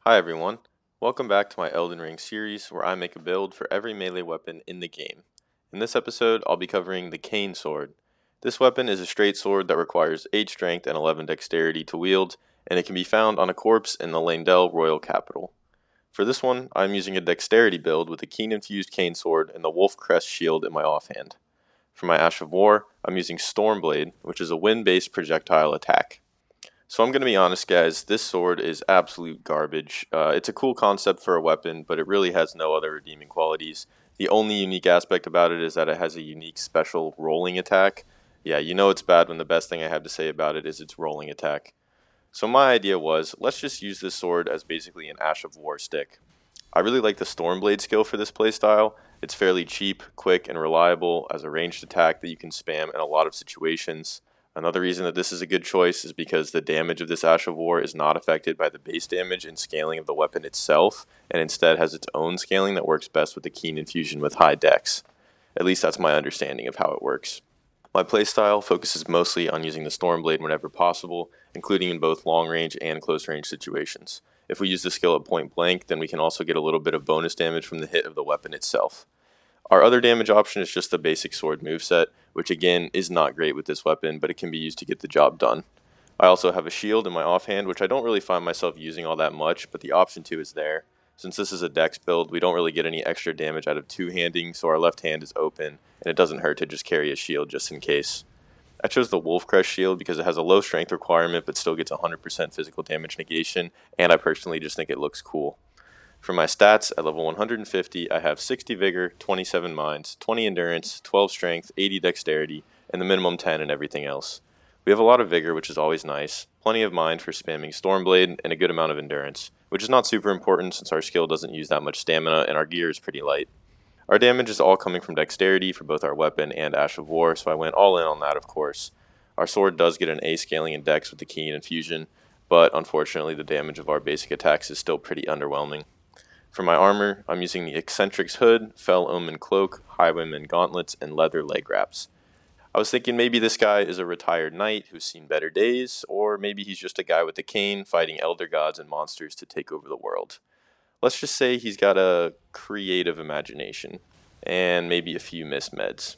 Hi everyone, welcome back to my Elden Ring series where I make a build for every melee weapon in the game. In this episode, I'll be covering the Cane Sword. This weapon is a straight sword that requires 8 strength and 11 dexterity to wield, and it can be found on a corpse in the Landell Royal Capital. For this one, I'm using a dexterity build with a keen infused cane sword and the wolf crest shield in my offhand. For my Ash of War, I'm using Stormblade, which is a wind-based projectile attack. So I'm going to be honest, guys, this sword is absolute garbage. It's a cool concept for a weapon, but it really has no other redeeming qualities. The only unique aspect about it is that it has a unique special rolling attack. Yeah, you know it's bad when the best thing I have to say about it is its rolling attack. So my idea was, let's just use this sword as basically an Ash of War stick. I really like the Stormblade skill for this playstyle. It's fairly cheap, quick, and reliable as a ranged attack that you can spam in a lot of situations. Another reason that this is a good choice is because the damage of this Ash of War is not affected by the base damage and scaling of the weapon itself, and instead has its own scaling that works best with the Keen Infusion with high dex. At least that's my understanding of how it works. My playstyle focuses mostly on using the Stormblade whenever possible, including in both long range and close range situations. If we use the skill at point blank, then we can also get a little bit of bonus damage from the hit of the weapon itself. Our other damage option is just the basic sword moveset, which again is not great with this weapon, but it can be used to get the job done. I also have a shield in my offhand, which I don't really find myself using all that much, but the option to is there. Since this is a dex build, we don't really get any extra damage out of two-handing, so our left hand is open, and it doesn't hurt to just carry a shield just in case. I chose the Wolf Crest shield because it has a low strength requirement, but still gets 100% physical damage negation, and I personally just think it looks cool. For my stats, at level 150, I have 60 Vigor, 27 Minds, 20 Endurance, 12 Strength, 80 Dexterity, and the minimum 10 in everything else. We have a lot of Vigor, which is always nice, plenty of Mind for spamming Stormblade, and a good amount of Endurance, which is not super important since our skill doesn't use that much stamina and our gear is pretty light. Our damage is all coming from Dexterity for both our weapon and Ash of War, so I went all in on that, of course. Our sword does get an A scaling in Dex with the Keen Infusion, but unfortunately the damage of our basic attacks is still pretty underwhelming. For my armor, I'm using the Eccentric's Hood, Fell Omen Cloak, Highwayman Gauntlets, and Leather Leg Wraps. I was thinking maybe this guy is a retired knight who's seen better days, or maybe he's just a guy with a cane fighting elder gods and monsters to take over the world. Let's just say he's got a creative imagination, and maybe a few missed meds.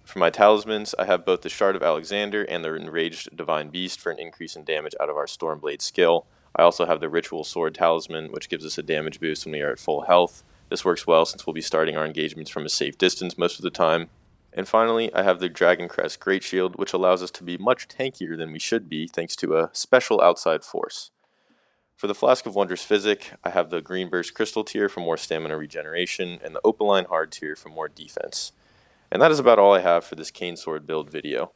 For my talismans, I have both the Shard of Alexander and the Enraged Divine Beast for an increase in damage out of our Stormblade skill. I also have the Ritual Sword Talisman, which gives us a damage boost when we are at full health. This works well since we'll be starting our engagements from a safe distance most of the time. And finally, I have the Dragon Crest Great Shield, which allows us to be much tankier than we should be thanks to a special outside force. For the Flask of Wondrous Physic, I have the Green Burst Crystal tier for more stamina regeneration, and the Opaline Hard tier for more defense. And that is about all I have for this Cane Sword build video.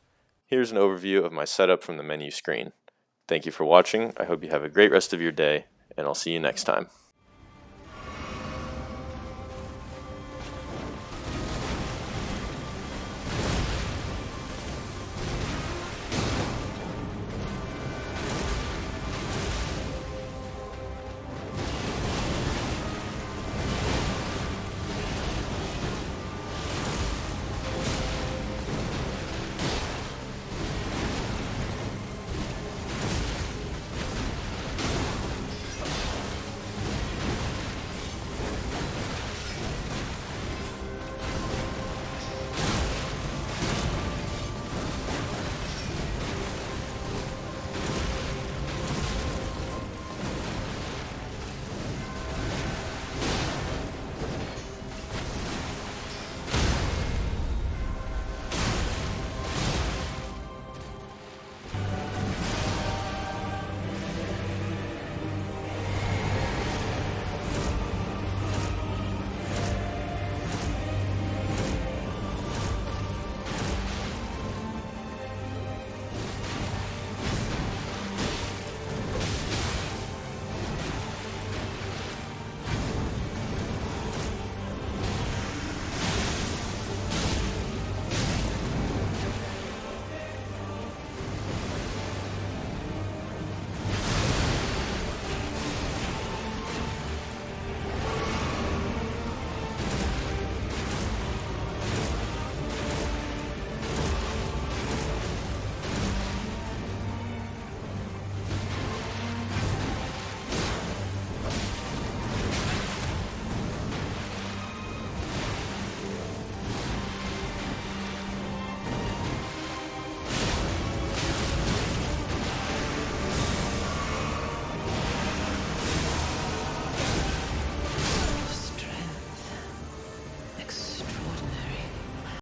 Here's an overview of my setup from the menu screen. Thank you for watching, I hope you have a great rest of your day, and I'll see you next time.